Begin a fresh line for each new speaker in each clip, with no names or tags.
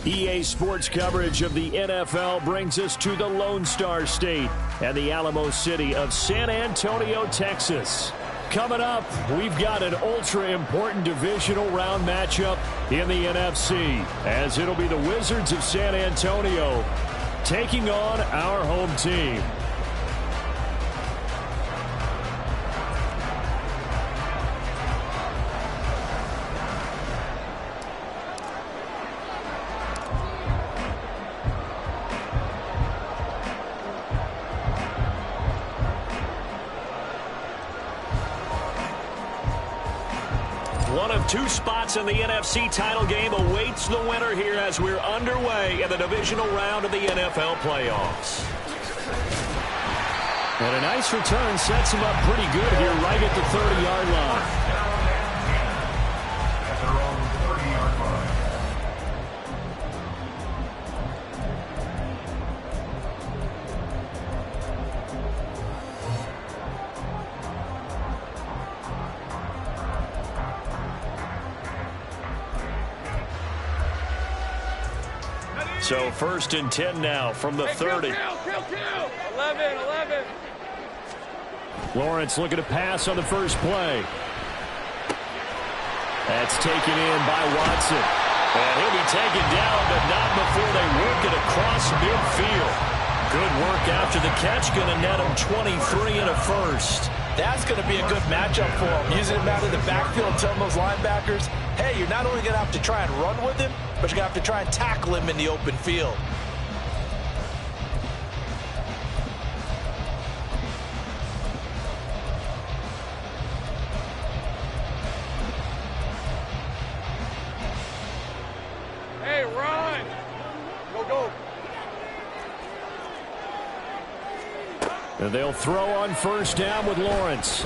EA Sports coverage of the NFL brings us to the Lone Star State and the Alamo City of San Antonio, Texas. Coming up, we've got an ultra-important divisional round matchup in the NFC, as it'll be the Wizards of San Antonio taking on our home team.
One of two spots in the NFC title game awaits the winner here as we're underway in the divisional round of the NFL playoffs.
And a nice return sets him up pretty good here right at the 30-yard line.
So 1st and 10 now from the 30.
11.
Lawrence looking to pass on the first play. That's taken in by Watson.
And he'll be taken down, but not before they work it across midfield. Good work after the catch. Going to net him 23 and a first.
That's going to be a good matchup for him. Using him out of the backfield, telling those linebackers, hey, you're not only going to have to try and run with him, but you're going to have to try and tackle him in the open field.
Hey, run! Go.
And they'll throw on first down with Lawrence.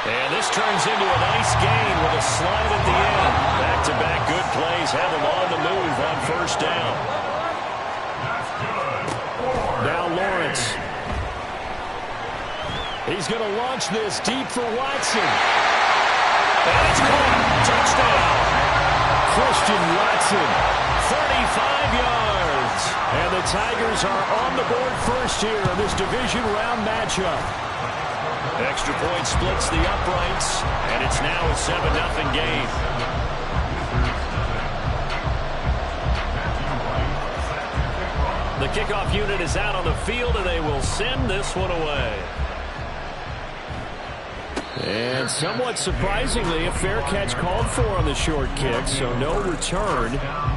And this turns into a nice gain with a slide at the end. Back-to-back good plays have him on the move on first down.
Now Lawrence. He's going to launch this deep for Watson.
And it's caught. Touchdown.
Christian Watson, 35 yards. And the Tigers are on the board first here in this division round matchup.
Extra point splits the uprights, and it's now a 7-0 game. The kickoff unit is out on the field, and they will send this one away.
And somewhat surprisingly, a fair catch called for on the short kick, so no return,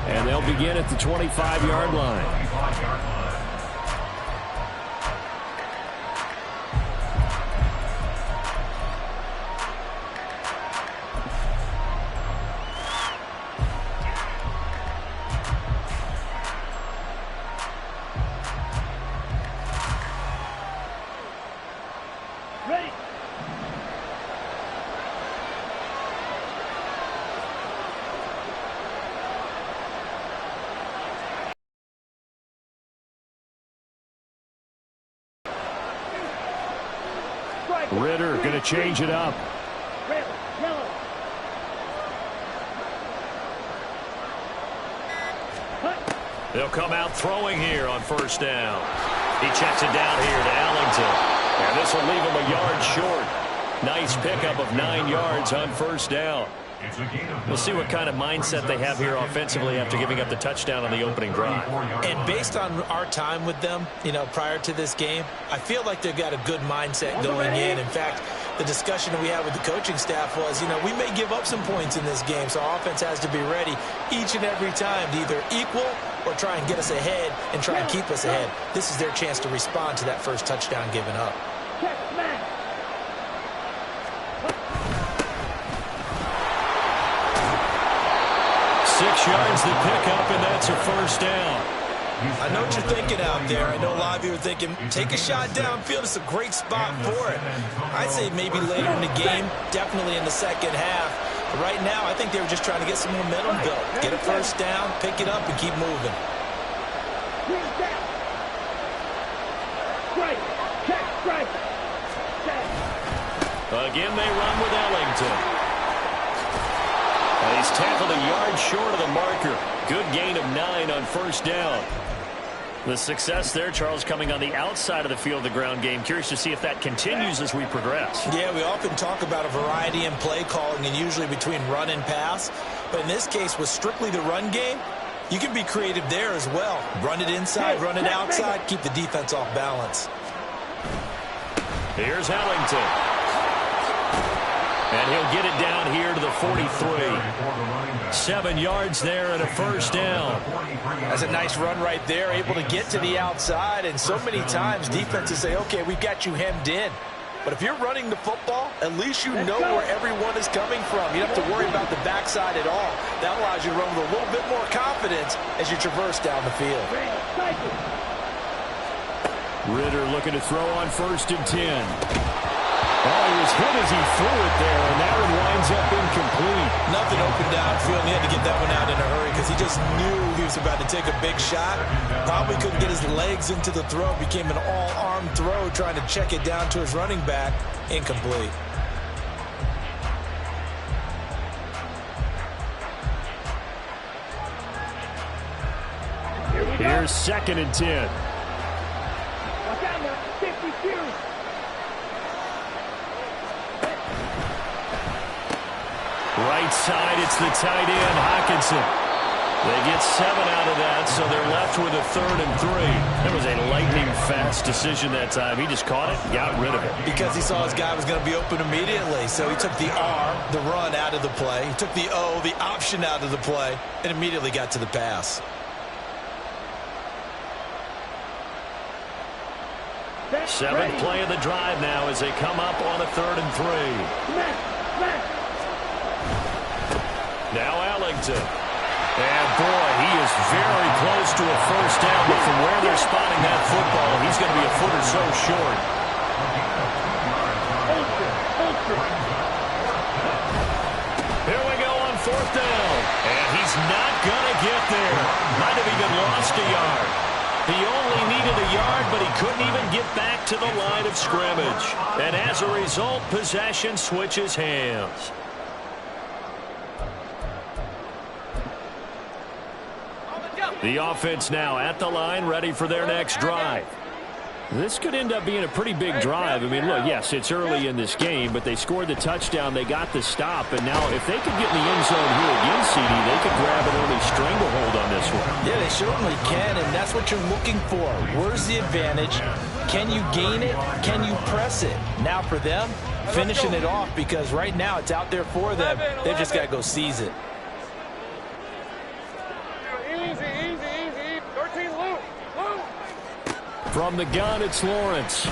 and they'll begin at the 25-yard line. Ritter going to change it up.
They'll come out throwing here on first down. He checks it down here to Ellington. And this will leave him a yard short. Nice pickup of 9 yards on first down. We'll see what kind of mindset they have here offensively after giving up the touchdown on the opening drive.
And based on our time with them, prior to this game, I feel like they've got a good mindset going in. In fact, the discussion that we had with the coaching staff was, we may give up some points in this game, so our offense has to be ready each and every time to either equal or try and get us ahead and try and keep us ahead. This is their chance to respond to that first touchdown given up.
6 yards the pickup, and that's a first down.
I know what you're thinking out there. I know a lot of you are thinking, take a shot downfield. It's a great spot for it. I'd say maybe later in the game, definitely in the second half. But right now, I think they were just trying to get some momentum built. Get a first down, pick it up, and keep moving.
Again, they run with Ellington. And he he's tackled a yard short of the marker. Good gain of 9 on first down. The success there, Charles, coming on the outside of the field, the ground game. Curious to see if that continues as we progress.
Yeah, we often talk about a variety in play calling and usually between run and pass. But in this case, with strictly the run game, you can be creative there as well. Run it inside, run it outside, keep the defense off balance.
Here's Ellington. And he'll get it down here to the 43. 7 yards there and a first down.
That's a nice run right there, able to get to the outside. And so many times defenses say, okay, we've got you hemmed in. But if you're running the football, at least you know where everyone is coming from. You don't have to worry about the backside at all. That allows you to run with a little bit more confidence as you traverse down the field.
Ritter looking to throw on 1st and 10. Oh, he was hit as he threw it there, and that one winds up incomplete.
Nothing open downfield. He had to get that one out in a hurry because he just knew he was about to take a big shot. Probably couldn't get his legs into the throw. Became an all-arm throw trying to check it down to his running back. Incomplete.
Here's 2nd and 10. Right side, it's the tight end, Hockenson. They get 7 out of that, so they're left with a 3rd and 3. That was a lightning-fast decision that time. He just caught it and got rid of it.
Because he saw his guy was going to be open immediately, so he took the R, the run, out of the play. He took the O, the option, out of the play, and immediately got to the pass.
Seventh play of the drive now as they come up on a 3rd and 3. Now Ellington. And boy, he is very close to a first down, but from where they're spotting that football, he's going to be a foot or so short. Here we go on 4th down. And he's not going to get there. Might have even lost a yard. He only needed a yard, but he couldn't even get back to the line of scrimmage. And as a result, possession switches hands. The offense now at the line, ready for their next drive. This could end up being a pretty big drive. I mean, look, yes, it's early in this game, but they scored the touchdown, they got the stop, and now if they could get in the end zone here again, CD, they could grab an early stranglehold on this one.
Yeah, they certainly can, and that's what you're looking for. Where's the advantage? Can you gain it? Can you press it? Now for them, finishing it off, because right now it's out there for them. They've just got to go seize it.
From the gun, it's Lawrence. Oh,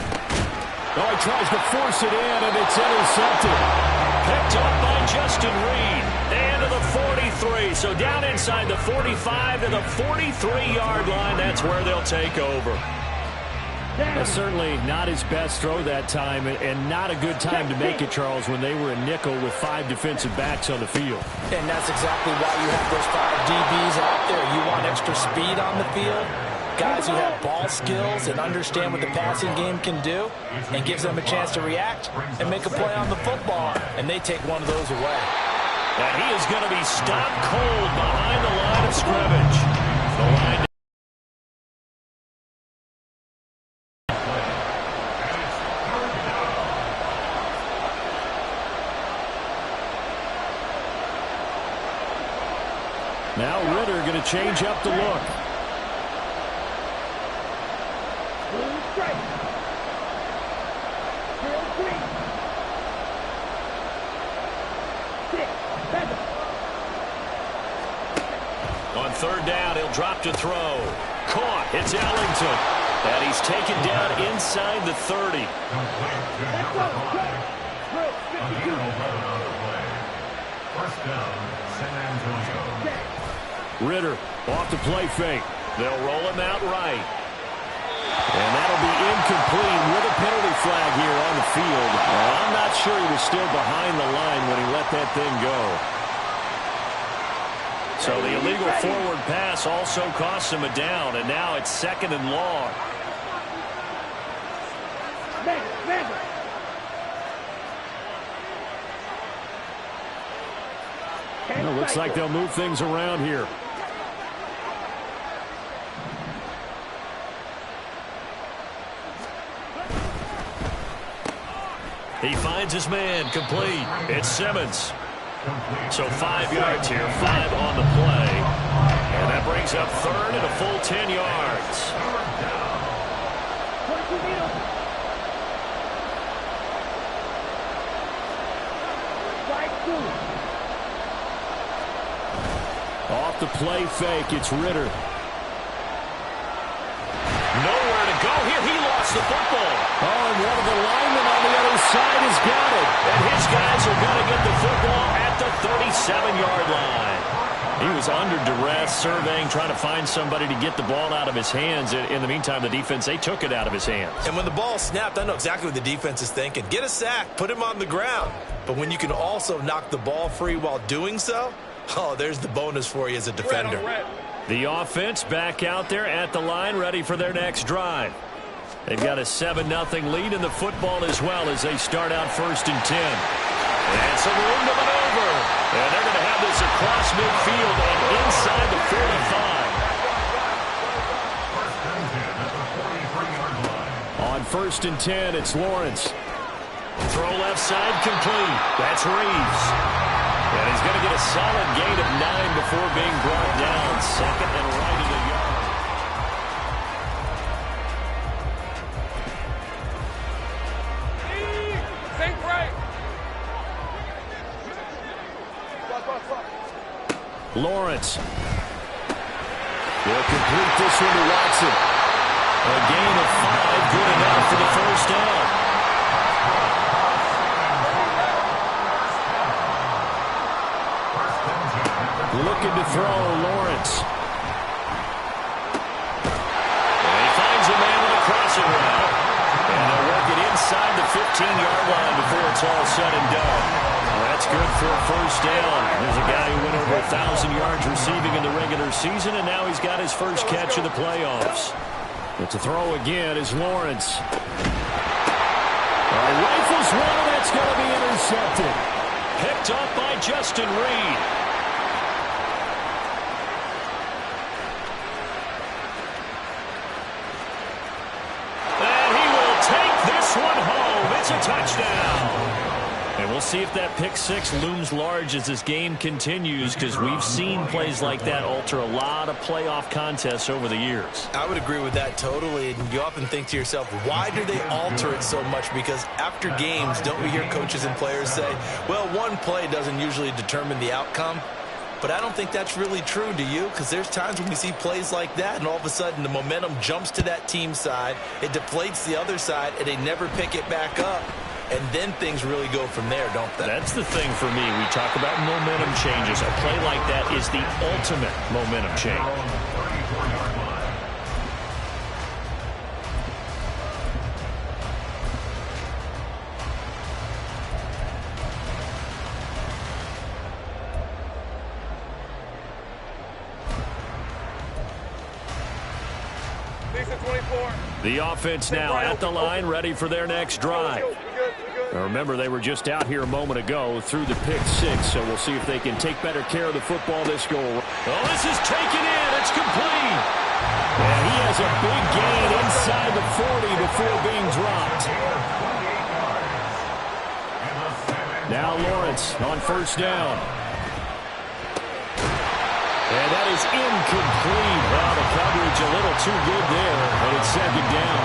he tries to force it in, and it's intercepted.
Picked up by Justin Reed. And to the 43. So down inside the 45 to the 43-yard line. That's where they'll take over.
Certainly not his best throw that time, and not a good time to make it, Charles, when they were in nickel with 5 defensive backs on the field.
And that's exactly why you have those 5 DBs out there. You want extra speed on the field. Guys who have ball skills and understand what the passing game can do, and gives them a chance to react and make a play on the football, and they take one of those away.
And he is going to be stopped cold behind the line of scrimmage. The line.
Now Ritter going to change up the look.
On 3rd down, he'll drop to throw. Caught. It's Ellington. And he's taken down inside the 30.
Ritter off the play fake.
They'll roll him out right.
And that'll be incomplete with a penalty flag here on the field. I'm not sure he was still behind the line when he let that thing go.
So the illegal forward pass also costs him a down, and now it's 2nd and long.
looks like they'll move things around here.
He finds his man, complete. It's Simmons. So 5 yards here, 5 on the play. And that brings up third and a full 10 yards.
Off the play fake, it's Ritter.
Nowhere to go here. He lost the football.
Oh, and one of the linemen on the other side has got it.
And his guys are going to get the football at the 37-yard line. He was under duress, surveying, trying to find somebody to get the ball out of his hands. In the meantime, the defense, they took it out of his hands.
And when the ball snapped, I know exactly what the defense is thinking. Get a sack, put him on the ground. But when you can also knock the ball free while doing so, oh, there's the bonus for you as a defender.
The offense back out there at the line, ready for their next drive. They've got a 7-0 lead in the football as well as they start out 1st and 10. And some room to maneuver. And they're going to have this across midfield and inside the 45.
On 1st and 10, it's Lawrence.
Throw left side complete. That's Reeves. And he's going to get a solid gain of 9 before being brought down. 2nd and right at a yard.
Lawrence will complete this one to Watson.
A gain of 5, good enough for the first down.
Looking to throw, Lawrence.
And he finds a man with a crossing route. And they'll work it inside the 15-yard line before it's all said and done. Well, that's good for a first down. There's a guy who went over 1,000 yards receiving in the regular season, and now he's got his first catch of the playoffs.
But to throw again is Lawrence. Rifles one, that's going to be intercepted.
Picked up by Justin Reed. And he will take this one home. It's a touchdown. And we'll see if that pick 6 looms large as this game continues, because we've seen plays like that alter a lot of playoff contests over the years.
I would agree with that totally. And you often think to yourself, why do they alter it so much? Because after games, don't we hear coaches and players say, well, one play doesn't usually determine the outcome? But I don't think that's really true, do you? Because there's times when we see plays like that, and all of a sudden the momentum jumps to that team side, it deflates the other side, and they never pick it back up. And then things really go from there, don't they?
That's the thing for me. We talk about momentum changes. A play like that is the ultimate momentum change. The offense now at the line, ready for their next drive. Now remember, they were just out here a moment ago through the pick 6, so we'll see if they can take better care of the football this go around. Oh, this is taken in. It's complete.
And he has a big gain inside the 40 before being dropped. Now Lawrence on 1st down. And that is incomplete. Well, the coverage a little too good there, but it's 2nd down.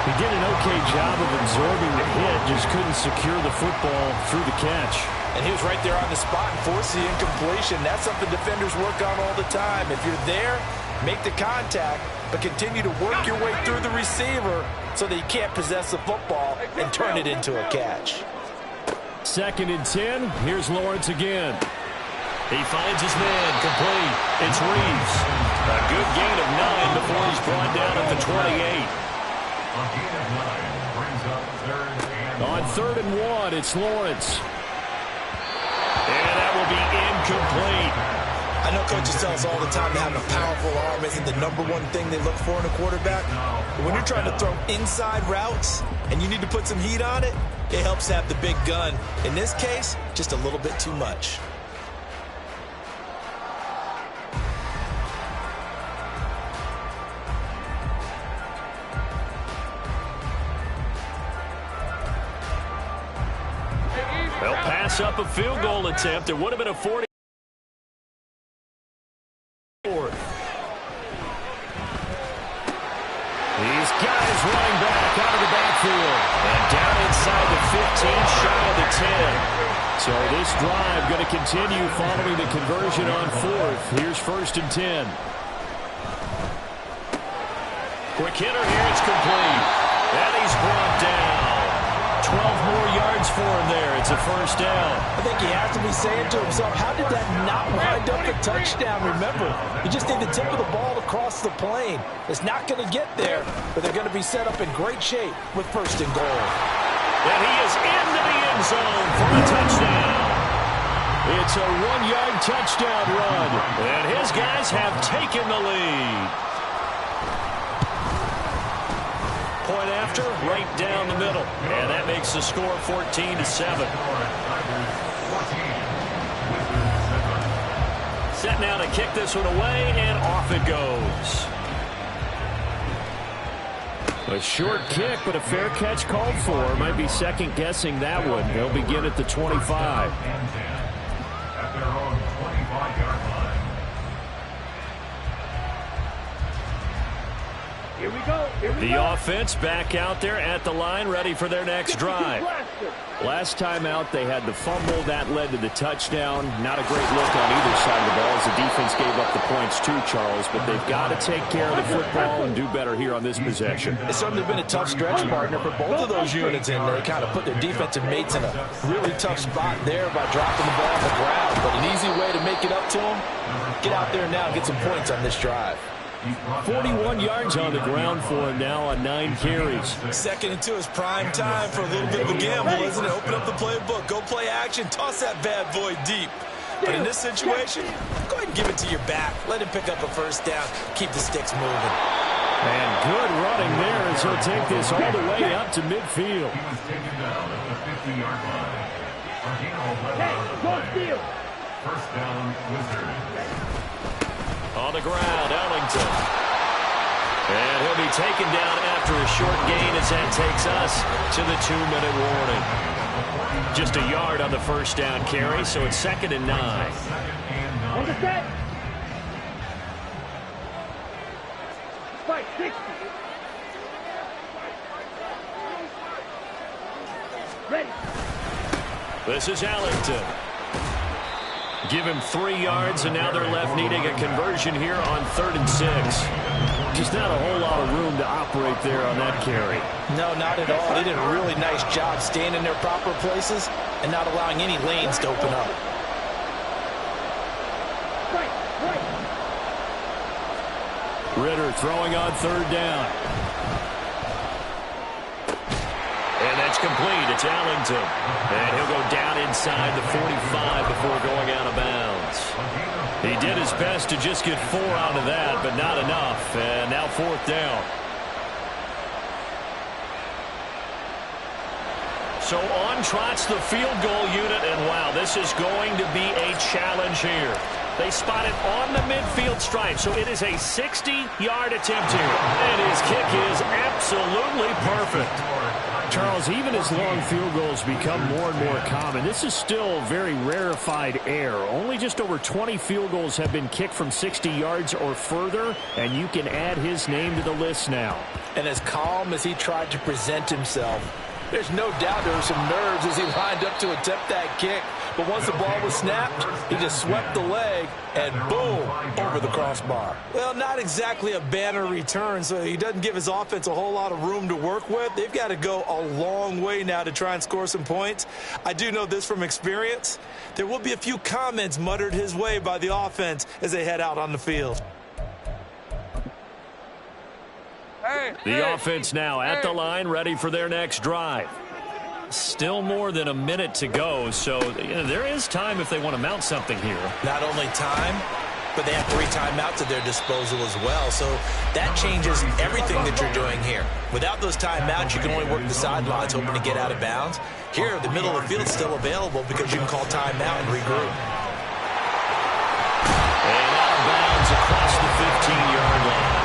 He did an okay job of absorbing the hit, just couldn't secure the football through the catch.
And he was right there on the spot and forced the incompletion. That's something defenders work on all the time. If you're there, make the contact, but continue to work your way through the receiver so that you can't possess the football and turn it into a catch.
2nd and 10. Here's Lawrence again.
He finds his man, complete. It's Reeves. A good gain of 9 before he's brought down at the 28.
On 3rd and 1, it's Lawrence.
And that will be incomplete.
I know coaches tell us all the time that having a powerful arm isn't the #1 thing they look for in a quarterback. But when you're trying to throw inside routes and you need to put some heat on it, it helps have the big gun. In this case, just a little bit too much.
pass up a field goal attempt. It would have been a 40. These guys running back out of the backfield. And down inside the 15, shy of the 10. So this drive going to continue following the conversion on fourth. Here's 1st and 10. Quick hitter here. It's complete. And he's brought down. 12 more yards for him there. It's a 1st down.
I think he has to be saying to himself, how did that not wind up a touchdown? Remember, you just need the tip of the ball across the plane. It's not going to get there, but they're going to be set up in great shape with 1st and goal.
And he is into the end zone for a touchdown.
It's a 1-yard touchdown run.
And his guys have taken the lead. Point after, right down the middle. And that makes the score 14-7. Set now to kick this one away, and off it goes.
A short kick, but a fair catch called for. Might be second-guessing that one. They'll begin at the 25.
At their own 25-yard line.
Here we go.
The offense back out there at the line, ready for their next drive.
Last time out, they had the fumble. That led to the touchdown. Not a great look on either side of the ball as the defense gave up the points too, Charles. But they've got to take care of the football and do better here on this possession.
It's certainly been a tough stretch, partner, for both of those units in there. Kind of put their defensive mates in a really tough spot there by dropping the ball on the ground. But an easy way to make it up to them, get out there now and get some points on this drive.
41 yards on the ground for him now on 9 carries.
2nd and 2 is prime time for a little bit of a gamble, isn't it? Open up the playbook, go play action, toss that bad boy deep. But in this situation, go ahead and give it to your back. Let him pick up a 1st down. Keep the sticks moving.
And good running there as he'll take this all the way up to midfield.
He was taken down at the 50-yard line. First down, Wizards.
On the ground, Ellington. And he'll be taken down after a short gain as that takes us to the 2-minute warning. Just a yard on the 1st down carry, so it's 2nd and 9.
On the set. Fight, 60. Ready.
This is Ellington. Give him 3 yards, and now they're left needing a conversion here on 3rd and 6.
Just not a whole lot of room to operate there on that carry.
No, not at all. They did a really nice job staying in their proper places and not allowing any lanes to open up.
Ritter throwing on 3rd down.
And that's complete. It's Ellington. And he'll go down inside the 45 before going out of bounds. He did his best to just get 4 out of that, but not enough. And now 4th down. So on trots the field goal unit, and wow, this is going to be a challenge here. They spot it on the midfield stripe, so it is a 60-yard attempt here. And his kick is absolutely perfect.
Charles, even as long field goals become more and more common, this is still very rarefied air. Only just over 20 field goals have been kicked from 60 yards or further, and you can add his name to the list now.
And as calm as he tried to present himself, there's no doubt there were some nerves as he lined up to attempt that kick. But once the ball was snapped, he just swept the leg and boom, over the crossbar. Well, not exactly a banner return, so he doesn't give his offense a whole lot of room to work with. They've got to go a long way now to try and score some points. I do know this from experience. There will be a few comments muttered his way by the offense as they head out on the field.
The offense now at the line, ready for their next drive. Still more than a minute to go, so there is time if they want to mount something here.
Not only time, but they have 3 timeouts at their disposal as well, so that changes everything that you're doing here. Without those timeouts, you can only work the sidelines hoping to get out of bounds. Here, the middle of the field is still available because you can call timeout and regroup.
And out of bounds across the 15-yard line.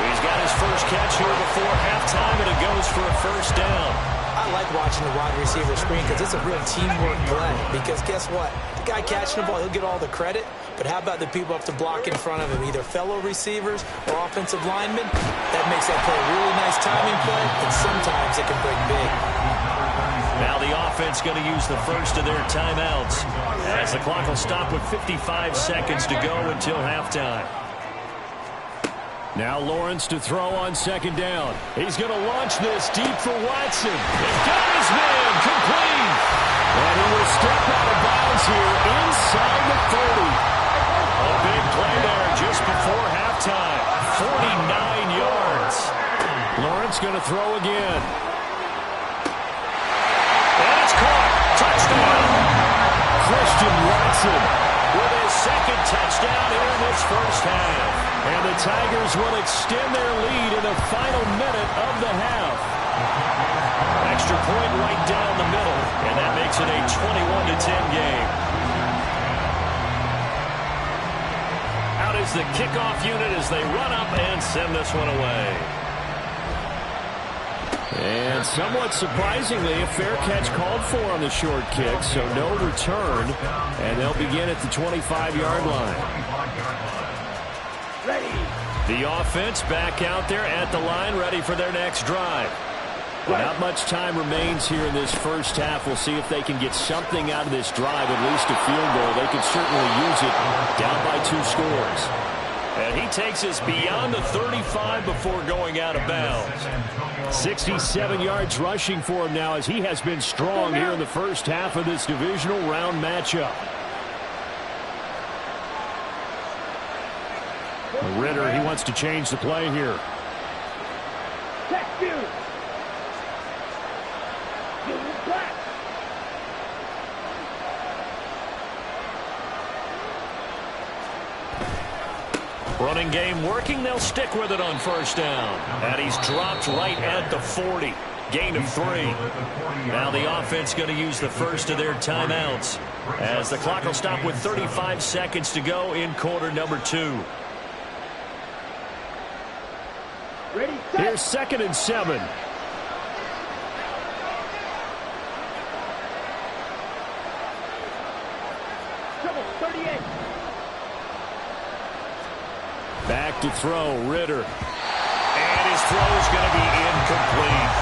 He's got his first catch here before halftime, and it goes for a 1st down.
I like watching the wide receiver screen because it's a real teamwork play. Because guess what? The guy catching the ball, he'll get all the credit. But how about the people up to block in front of him, either fellow receivers or offensive linemen? That makes that play a really nice timing play, and sometimes it can break big.
Now the offense going to use the first of their timeouts as the clock will stop with 55 seconds to go until halftime.
Now Lawrence to throw on second down. He's going to launch this deep for Watson. He's got his man complete. And he will step out of bounds here inside the 30.
A big play there just before halftime. 49 yards.
Lawrence going to throw again.
And it's caught. Touchdown.
Christian Watson
With his second touchdown here in this first half.
And the Tigers will extend their lead in the final minute of the half.
Extra point right down the middle, and that makes it a 21-10 game. Out is the kickoff unit as they run up and send this one away.
And somewhat surprisingly, a fair catch called for on the short kick, so no return, and they'll begin at the 25-yard line. The offense back out there at the line, ready for their next drive. Well, not much time remains here in this first half. We'll see if they can get something out of this drive, at least a field goal. They could certainly use it down by 2 scores.
And he takes us beyond the 35 before going out of bounds.
67 yards rushing for him now as he has been strong here in the first half of this divisional round matchup. Ritter, he wants to change the play here.
Check you. Black.
Running game working. They'll stick with it on first down. And he's dropped right at the 40. Gain of 3. Now the offense going to use the first of their timeouts as the clock will stop with 35 seconds to go in quarter number 2.
Ready, set.
Here's 2nd and 7.
Trouble, 38.
Back to throw, Ritter.
And his throw is going to be incomplete.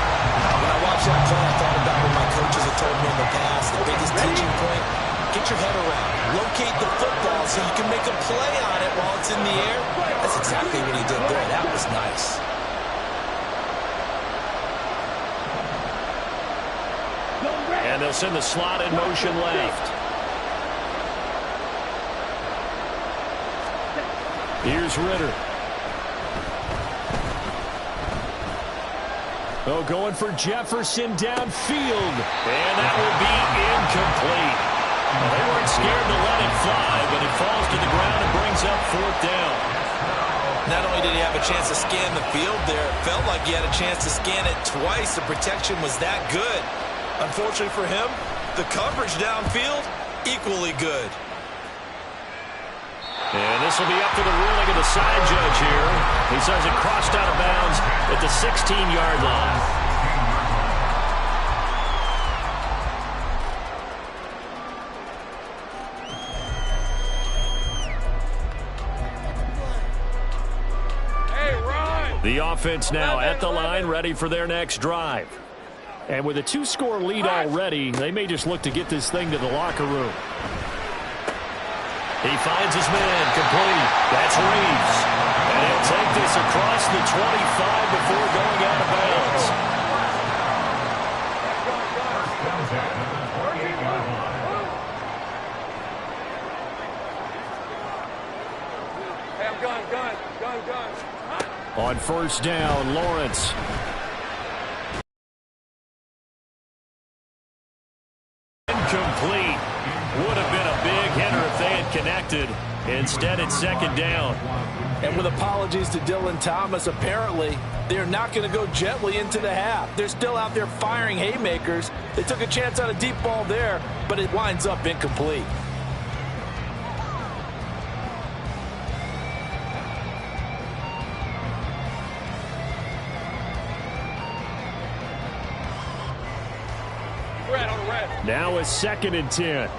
When I watched that play, I thought about what my coaches have told me in the past. The biggest teaching point, get your head around. Locate the football so you can make a play on it while it's in the air. That's exactly what he did there. That was nice.
And they'll send the slot in motion left.
Here's Ritter. Oh, going for Jefferson downfield.
And that will be incomplete. Well, they weren't scared to let it fly, but it falls to the ground and brings up 4th down.
Not only did he have a chance to scan the field there, it felt like he had a chance to scan it twice. The protection was that good. Unfortunately for him, the coverage downfield, equally good.
And this will be up to the ruling of the side judge here. He says it crossed out of bounds at the 16-yard line.
Hey, Ron.
The offense now at the line, ready for their next drive. And with a 2-score lead already, they may just look to get this thing to the locker room.
He finds his man complete. That's Reeves. And he'll take this across the 25 before going out of bounds.
Hey, I'm gun.
On first down, Lawrence.
Incomplete. Would have been a big hitter if they had connected. Instead, it's 2nd down.
And with apologies to Dylan Thomas, apparently they're not going to go gently into the half. They're still out there firing haymakers. They took a chance on a deep ball there, but it winds up incomplete.
Now a 2nd and 10.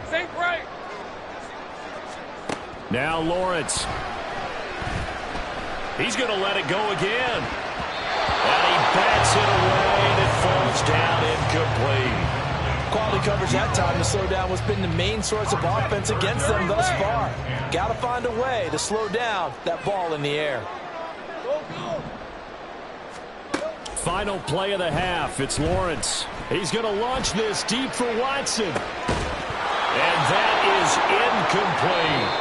Sink right.
Now Lawrence.
He's going to let it go again. And he bats it away, and it falls down incomplete.
Quality coverage that time to slow down what's been the main source of offense against them thus far. Got to find a way to slow down that ball in the air.
Final play of the half. It's Lawrence. He's going to launch this deep for Watson.
And that is incomplete.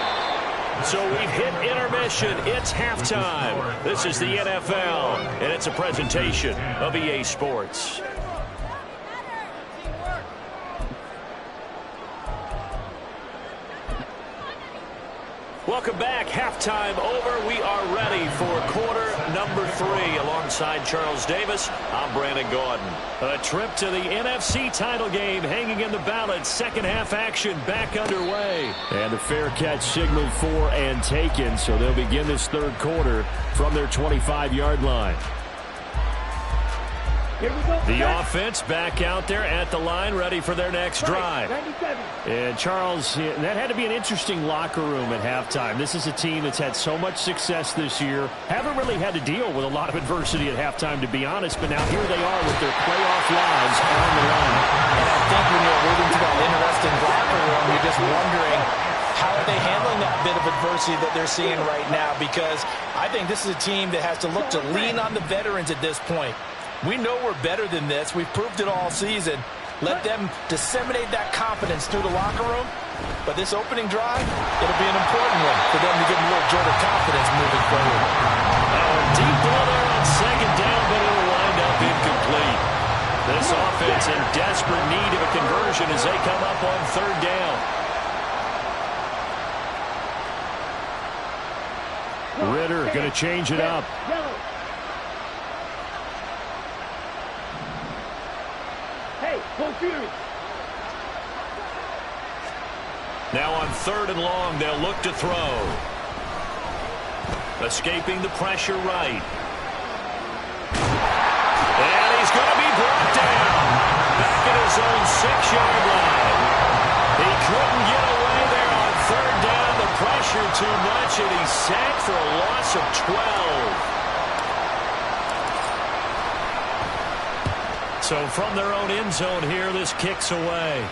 So we've hit intermission. It's halftime. This is the NFL, and it's a presentation of EA Sports. Welcome back. Halftime over. We are ready for quarter number 3. Alongside Charles Davis, I'm Brandon Gaudin.
A trip to the NFC title game hanging in the balance. Second half action back underway. And the fair catch signaled for and taken. So they'll begin this third quarter from their 25-yard line.
Here we go.
The offense back out there at the line, ready for their next drive.
97.
And Charles, that had to be an interesting locker room at halftime. This is a team that's had so much success this year. Haven't really had to deal with a lot of adversity at halftime, to be honest. But now here they are with their playoff lives on the line.
And I think when you're alluding to that interesting locker room, you're just wondering, how are they handling that bit of adversity that they're seeing right now? Because I think this is a team that has to look to lean on the veterans at this point. We know we're better than this. We've proved it all season. Let them disseminate that confidence through the locker room. But this opening drive, it'll be an important one for them to give them a little jolt of confidence moving forward.
Deep ball there on second down, but it'll wind up incomplete. This offense in desperate need of a conversion as they come up on third down.
Ritter going to change it up.
Yellow. Hey, go Fury.
Now on third and long, they'll look to throw. Escaping the pressure right. And he's going to be brought down. Back at his own 6-yard line. He couldn't get away there on third down. The pressure too much, and he's sacked for a loss of 12. So from their own end zone here, this kicks away.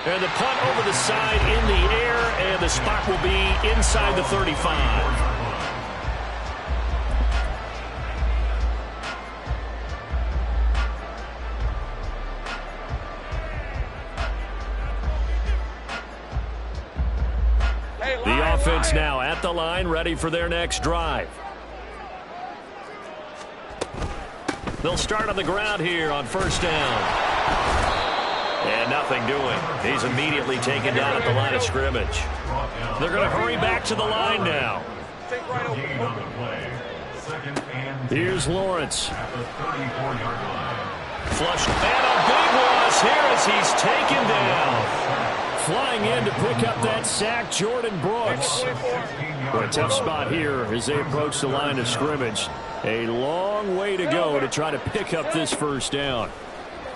And the punt over the side in the air, and the spot will be inside the 35. The offense now at the line, ready for their next drive. They'll start on the ground here on first down. And nothing doing. He's immediately taken down at the line of scrimmage. They're going to hurry back to the line now.
Here's Lawrence.
Flush, and a big loss here as he's taken down.
Flying in to pick up that sack, Jordan Brooks. A tough spot here as they approach the line of scrimmage. A long way to go to try to pick up this first down.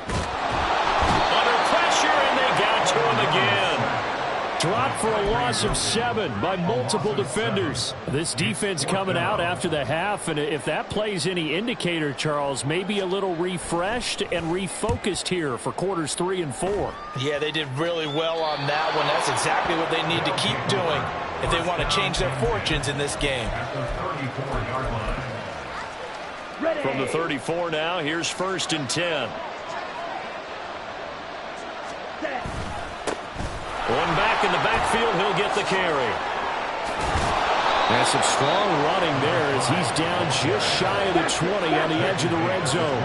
Under pressure, and they got to him again.
Dropped for a loss of 7 by multiple defenders. This defense coming out after the half, and if that plays any indicator, Charles, maybe a little refreshed and refocused here for quarters 3 and 4.
Yeah, they did really well on that one. That's exactly what they need to keep doing if they want to change their fortunes in this game.
From the 34 now, here's first and 10. One back in the backfield, he'll get the carry.
There's some strong running there as he's down just shy of the 20 on the edge of the red zone.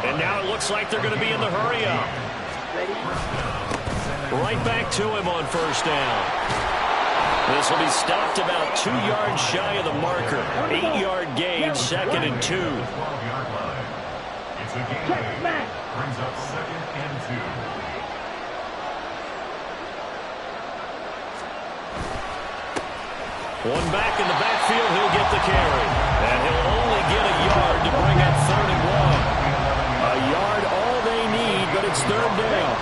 And now it looks like they're going to be in the hurry-up. Right back to him on first down. This will be stopped about 2 yards shy of the marker. 8-yard gain, second and 2.
It's a gain. Brings up second and 2.
One back in the backfield, he'll get the carry. And he'll only get a yard to bring up third and 1.
A yard all they need, but it's It's third down.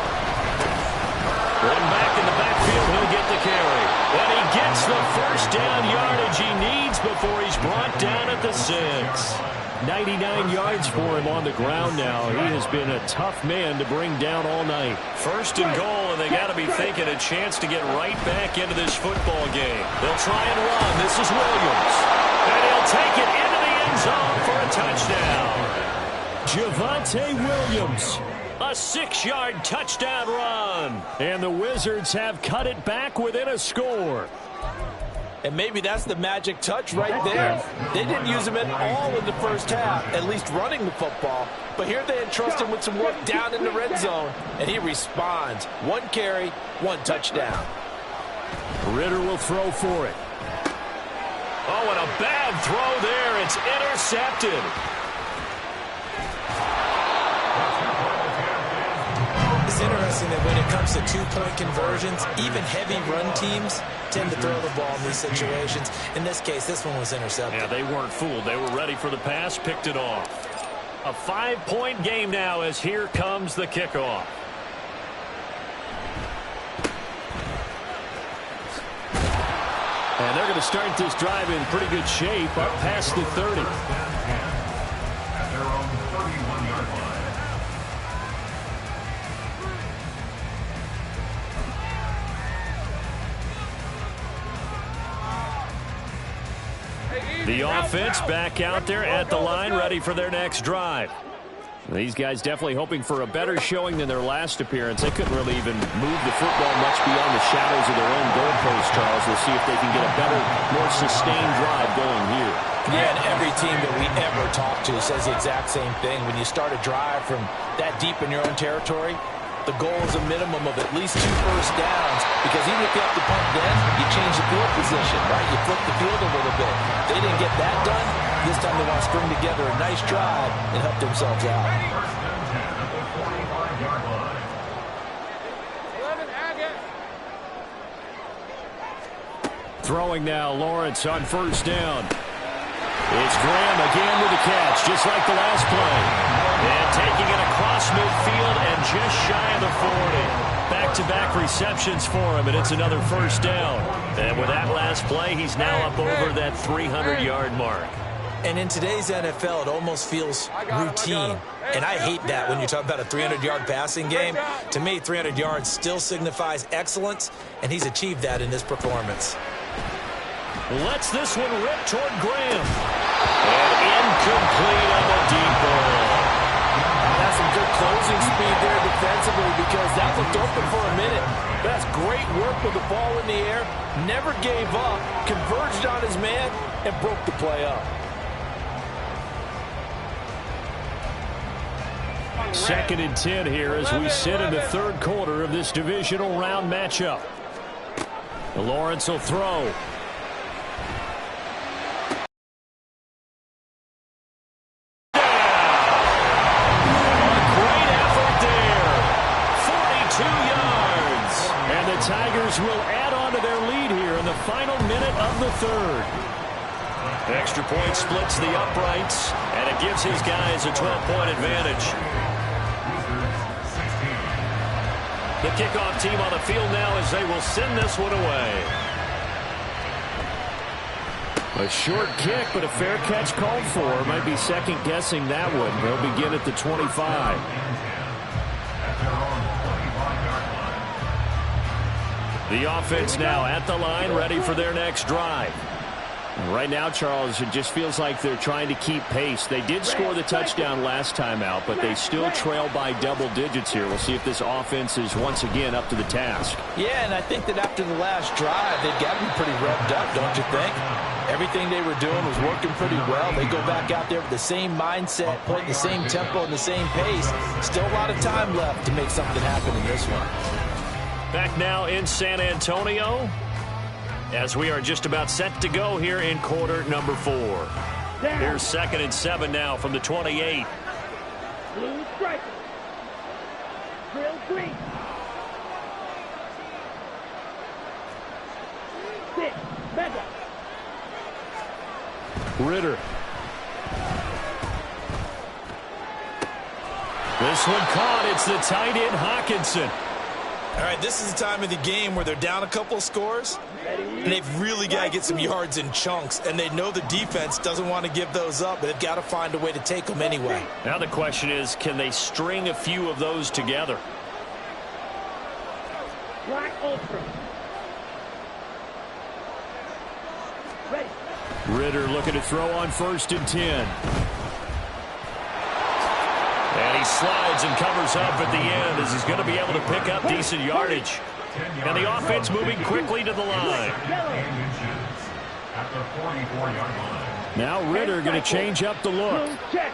One back in the backfield, he'll get the carry. And he gets the first down yardage he needs before he's brought down at the 6.
99 yards for him on the ground now. He has been a tough man to bring down all night.
First and goal, and they got to be thinking a chance to get right back into this football game. They'll try and run. This is Williams. And he'll take it into the end zone for a touchdown.
Javonte Williams.
A 6-yard touchdown run.
And the Wizards have cut it back within a score.
And maybe that's the magic touch right there. They didn't use him at all in the first half, at least running the football. But here they entrust him with some work down in the red zone, and he responds. 1 carry, 1 touchdown.
Ritter will throw for it.
Oh, and a bad throw there. It's intercepted.
It's interesting that when it comes to 2-point conversions, even heavy run teams tend to throw the ball in these situations. In this case, this one was intercepted.
Yeah, they weren't fooled. They were ready for the pass, picked it off. A 5-point game now as here comes the kickoff.
And they're going to start this drive in pretty good shape up past the 30.
At their own 31-yard line.
The offense back out there at the line, ready for their next drive.
These guys definitely hoping for a better showing than their last appearance. They couldn't really even move the football much beyond the shadows of their own goalpost, Charles. We'll see if they can get a better, more sustained drive going here.
Yeah, and every team that we ever talk to says the exact same thing. When you start a drive from that deep in your own territory, the goal is a minimum of at least 2 first downs, because even if you have to punt then, you change the field position, right? You flip the field a little bit. They didn't get that done. This time they want to string together a nice drive and help themselves out.
First and 10 at the 45-yard line.
11 Agate.
Throwing now, Lawrence on first down. It's Graham again with the catch, just like the last play.
And taking it across midfield and just shy of the 40. Back-to-back receptions for him, and it's another first down. And with that last play, he's now up over that 300-yard mark.
And in today's NFL, it almost feels routine. And I hate that when you talk about a 300-yard passing game. To me, 300 yards still signifies excellence, and he's achieved that in this performance.
Lets this one rip toward Graham. And incomplete on the deep ball.
That's some good closing speed there defensively, because that looked open for a minute. That's great work with the ball in the air. Never gave up, converged on his man, and broke the play up.
Second and 10 here as we sit in the third quarter of this divisional round matchup. Lawrence will throw. Tigers will add on to their lead here in the final minute of the third.
Extra point splits the uprights, and it gives his guys a 12-point advantage. The kickoff team on the field now as they will send this one away.
A short kick, but a fair catch called for. Might be second-guessing that one. They'll begin at the 25. The offense now at the line, ready for their next drive. Right now, Charles, it just feels like they're trying to keep pace. They did score the touchdown last time out, but they still trail by double digits here. We'll see if this offense is once again up to the task.
Yeah, and I think that after the last drive, they've got to be pretty revved up, don't you think? Everything they were doing was working pretty well. They go back out there with the same mindset, playing the same tempo and the same pace. Still a lot of time left to make something happen in this one.
Back now in San Antonio as we are just about set to go here in quarter number 4. Here's 2nd and 7 now from the 28.
Blue striker. Drill green. 6. Mega.
Ritter. This one caught. It's the tight end, Hawkinson.
All right, this is the time of the game where they're down a couple of scores, and they've really got to get some yards in chunks, and they know the defense doesn't want to give those up, but they've got to find a way to take them anyway.
Now the question is, can they string a few of those together?
Black Ultra. Ready.
Ritter looking to throw on 1st and 10.
And he slides and covers up at the end as he's going to be able to pick up decent yardage. And the offense moving quickly to the line.
At the 44-yard line.
Now Ritter going to change up the look.
Check.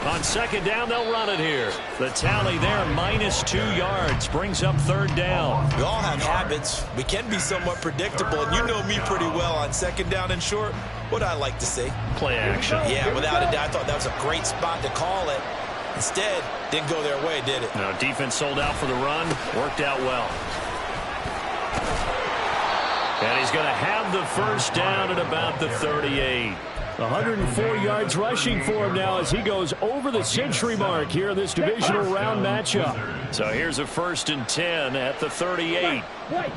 On 2nd down, they'll run it here. The tally there, -2 yards, brings up 3rd down.
We all have habits. We can be somewhat predictable, and you know me pretty well on 2nd down and short. What I like to see.
Play action.
Yeah, without a doubt, I thought that was a great spot to call it. Instead, didn't go their way, did it?
No, defense sold out for the run. Worked out well. And he's going to have the 1st down at about the 38.
104 yards rushing for him now as he goes over the century mark here in this divisional round matchup.
So here's a 1st and 10 at the 38.
Wait.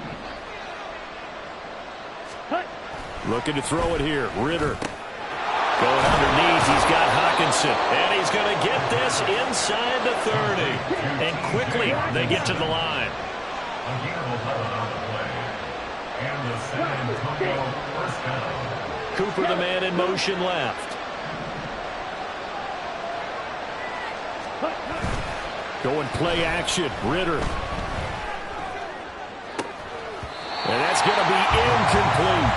Looking to throw it here. Ritter.
Going underneath, he's got Hawkinson. And he's going to get this inside the 30. And quickly, they get to the line.
And the San Antonio 1st down.
Cooper, the man in motion left. Going play action. Ritter. And that's going to be incomplete.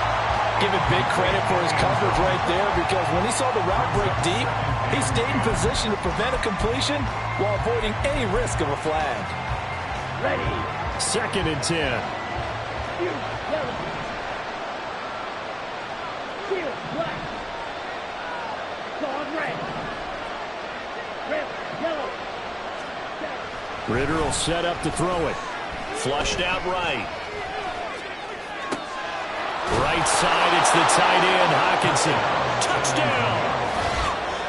Give it big credit for his coverage right there, because when he saw the route break deep, he stayed in position to prevent a completion while avoiding any risk of a flag.
Ready.
2nd and 10.
Yellow. Shield black. Sod red. Red. Yellow.
Ritter will set up to throw it.
Flushed out right. Right side, it's the tight end, Hawkinson. Touchdown!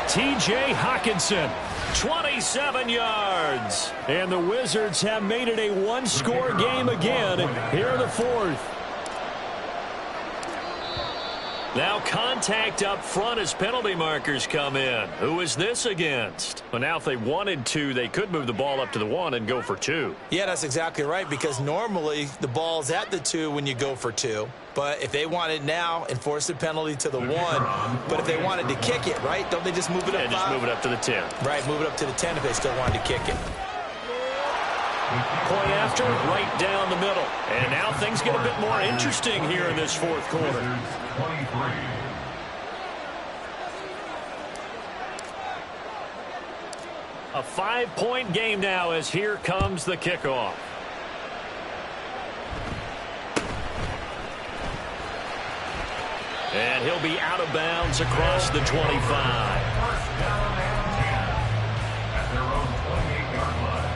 T.J. Hawkinson, 27 yards.
And the Wizards have made it a one-score game again here in the 4th.
Now contact up front as penalty markers come in. Who is this against? Well, now if they wanted to, they could move the ball up to the 1 and go for 2.
Yeah, that's exactly right, because normally the ball's at the 2 when you go for 2. But if they want it now, enforce the penalty to the 1. But if they wanted to kick it, right, don't they just move it up 5?
Just move it up to the 10.
Right, move it up to the 10 if they still wanted to kick it.
Point after, right down the middle. And now things get a bit more interesting here in this 4th quarter.
23.
A 5-point game now as here comes the kickoff. And he'll be out of bounds across the 25.
1st down and 10 at their own 28-yard line.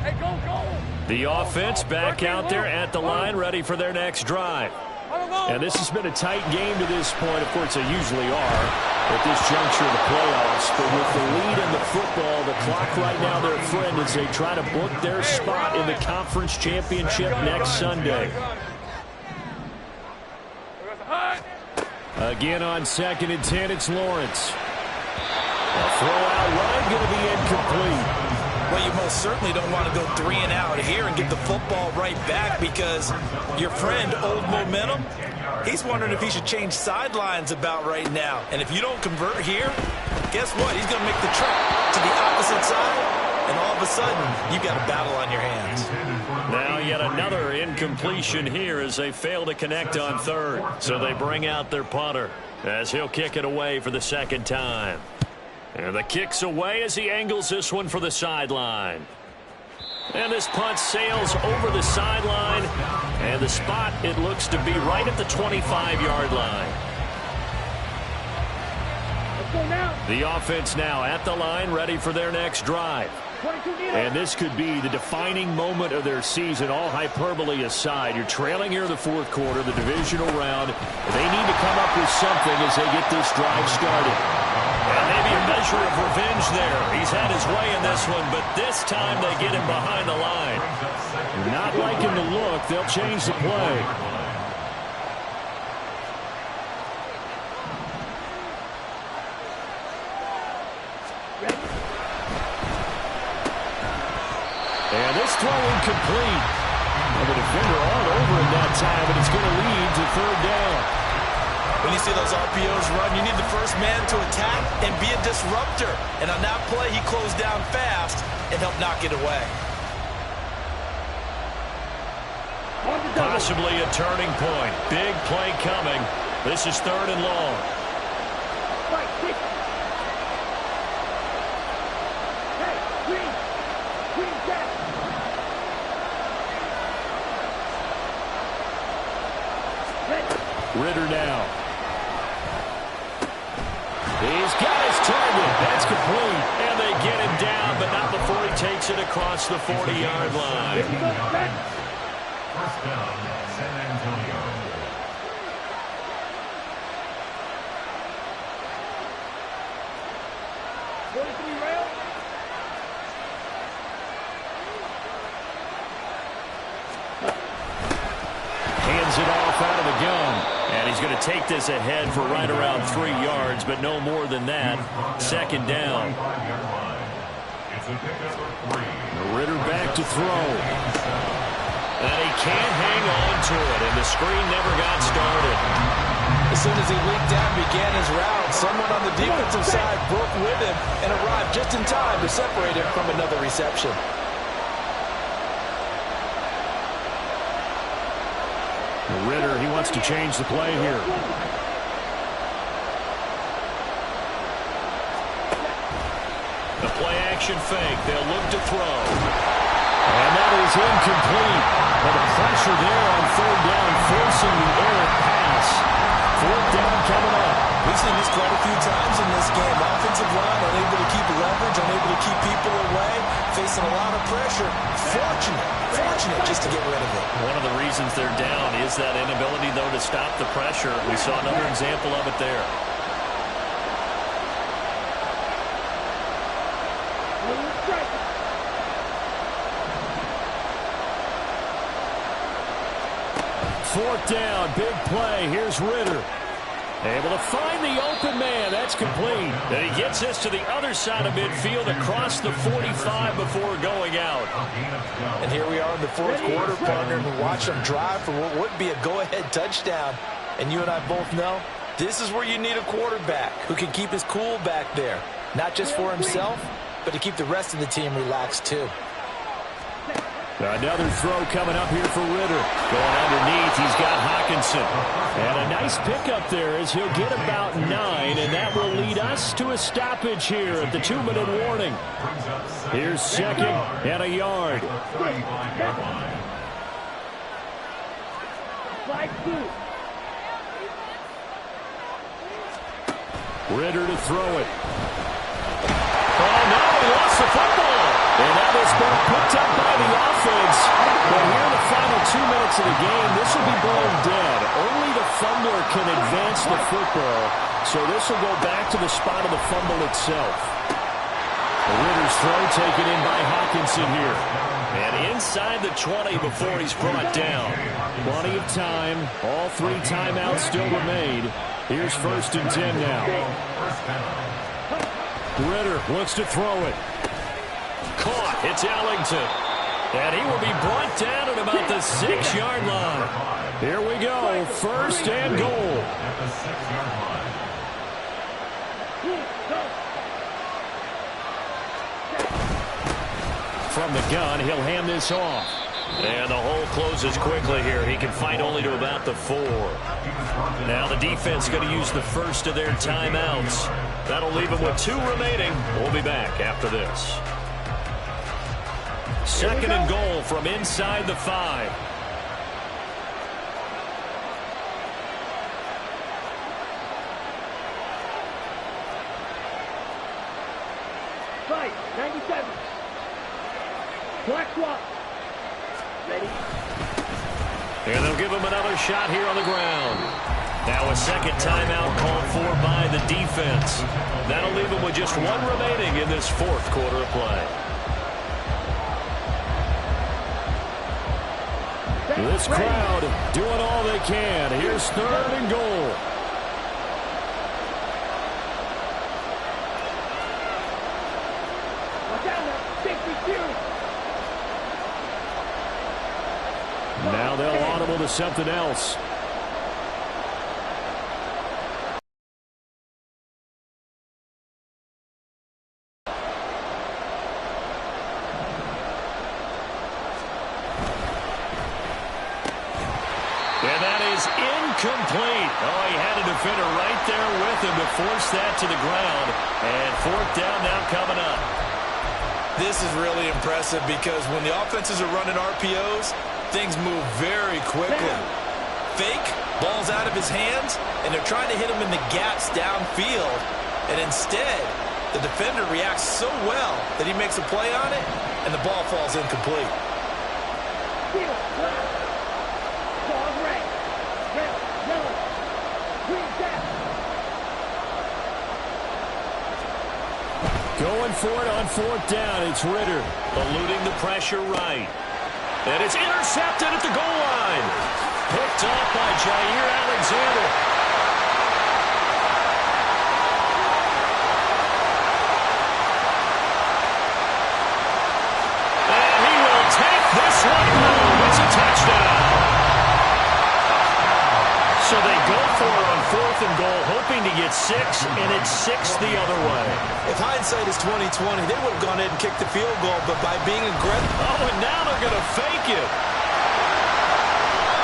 Hey, go, go.
The offense back out there at the line, ready for their next drive. And this has been a tight game to this point. Of course, they usually are at this juncture of the playoffs. But with the lead in the football, the clock right now, their friend, as they try to book their spot in the conference championship next Sunday. Again on 2nd and 10, it's Lawrence. A throw out right, going to be incomplete.
Well, you most certainly don't want to go 3 and out here and get the football right back, because your friend, Old Momentum, he's wondering if he should change sidelines about right now. And if you don't convert here, guess what? He's going to make the trip to the opposite side, and all of a sudden, you've got a battle on your hands.
Now yet another incompletion here as they fail to connect on 3rd. So they bring out their punter as he'll kick it away for the 2nd time. And the kick's away as he angles this one for the sideline. And this punt sails over the sideline. And the spot, it looks to be right at the 25-yard line.
Let's go now.
The offense now at the line, ready for their next drive.
22 meters.
And this could be the defining moment of their season, all hyperbole aside. You're trailing here in the fourth quarter, the divisional round. They need to come up with something as they get this drive started.
And maybe a measure of revenge there. He's had his way in this one, but this time they get him behind the line.
Not liking the look. They'll change the play. And this throw incomplete. And the defender all over it that time, but it's going to lead to third down.
When you see those RPOs run, you need the first man to attack and be a disruptor. And on that play, he closed down fast and helped knock it away.
Possibly a turning point. Big play coming. This is third and long.
Right, kick. Hey, green. Green jack.
Ritter now. He's got his target. That's complete.
And they get him down, but not before he takes it across the 40-yard line.
First down, San Antonio.
Hands it off out of the gun.
And he's going to take this ahead for right around 3 yards, but no more than that. Second down.
It's a pickup of 3.
Ritter back to throw.
And he can't hang on to it, and the screen never got started.
As soon as he leaked out and began his route, someone on the defensive side broke with him and arrived just in time to separate him from another reception.
Ritter, he wants to change the play here.
The play-action fake. They'll look to throw.
And that is incomplete. But the pressure there on third down, forcing the errant pass. Fourth down coming up.
We've seen this quite a few times in this game. Offensive line unable to keep leverage, unable to keep people away, facing a lot of pressure. Fortunate just to get rid of it.
One of the reasons they're down is that inability, though, to stop the pressure. We saw another example of it there.
Fourth down, big play. Here's Ritter. Able to find the open man. That's complete.
And he gets this to the other side of midfield across the 45 before going out.
And here we are in the fourth quarter, partner, and watch them drive for what would be a go-ahead touchdown. And you and I both know this is where you need a quarterback who can keep his cool back there. Not just for himself, but to keep the rest of the team relaxed too.
Another throw coming up here for Ritter.
Going underneath, he's got Hawkinson.
And a nice pickup there as he'll get about 9, and that will lead us to a stoppage here at the 2-minute warning. Here's second and a yard. Ritter to throw it.
Oh, no, he lost the football.
And that is been picked up by the offense. But here in the final 2 minutes of the game, this will be blown dead. Only the fumbler can advance the football. So this will go back to the spot of the fumble itself. The Ritter's throw taken in by Hawkinson here.
And inside the 20 before he's brought down.
Plenty of time. All 3 timeouts still remain. Here's 1st and 10 now. Ritter wants to throw it.
Caught. It's Ellington. And he will be brought down at about the 6-yard line.
Here we go. 1st and goal.
At the 6-yard line.
From the gun, he'll hand this off.
And the hole closes quickly here. He can fight only to about the 4. Now the defense going to use the first of their timeouts. That'll leave them with 2 remaining. We'll be back after this. Second and goal from inside the 5.
Right, 97. Black swap. Ready?
And they'll give him another shot here on the ground. Now a second timeout called for by the defense. That'll leave them with just one remaining in this fourth quarter of play.
This crowd doing all they can. Here's third and goal.
Watch out now. 62.
Now they'll audible to something else.
And that is incomplete. Oh, he had a defender right there with him to force that to the ground. And fourth down now coming up.
This is really impressive because when the offenses are running RPOs, things move very quickly. Fake, ball's out of his hands, and they're trying to hit him in the gaps downfield. And instead, the defender reacts so well that he makes a play on it, and the ball falls incomplete.
Field, black. Ball red. Red, yellow. Green, down.
Going for it on fourth down. It's Ritter.
Eluding the pressure right. And it's intercepted at the goal line. Picked off by Jair Alexander. And he will take this one home. It's a touchdown. So they go for it on fourth and goal, hoping to get 6, and it's 6 the other way.
If hindsight is 20/20, they would have gone ahead and kicked the field goal, but by being aggressive...
Oh, and now they're going to fake it.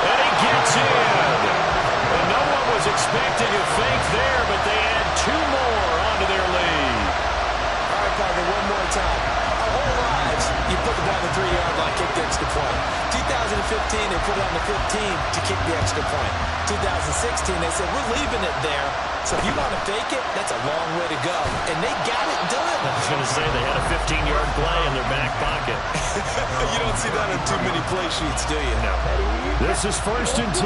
And he gets in. And no one was expecting a fake there, but they add 2 more onto their lead.
All right, partner, one more time. Our whole lives, you put the ball on the 3-yard line, kick the extra point. 2015, they put it on the 15 to kick the extra point. 2016, they said, we're leaving it there. So if you want to fake it, that's a long way to go. And they got it done.
I was going to say they had a 15-yard play in their back pocket.
You don't see that on too many play sheets, do you?
No.
This is first and 10.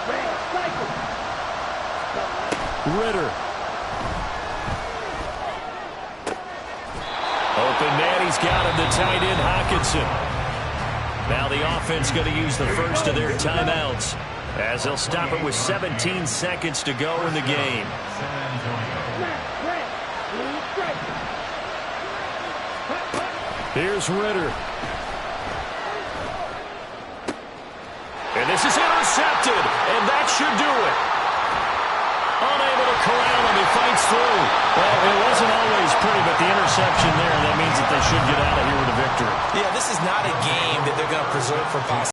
Red, cycle.
Ritter.
Open man, he's got him, the tight end, Hockenson. Now the offense going to use the first of their timeouts as they'll stop it with 17 seconds to go in the game.
Black, red, blue, stripe. Hot, hot.
Here's Ritter.
And this is intercepted, and that should do it. Unable to corral him, he fights through. Well, it wasn't always pretty, but the interception there, that means that they should get out of here with a victory.
Yeah, this is not a game that they're going to preserve for possibility.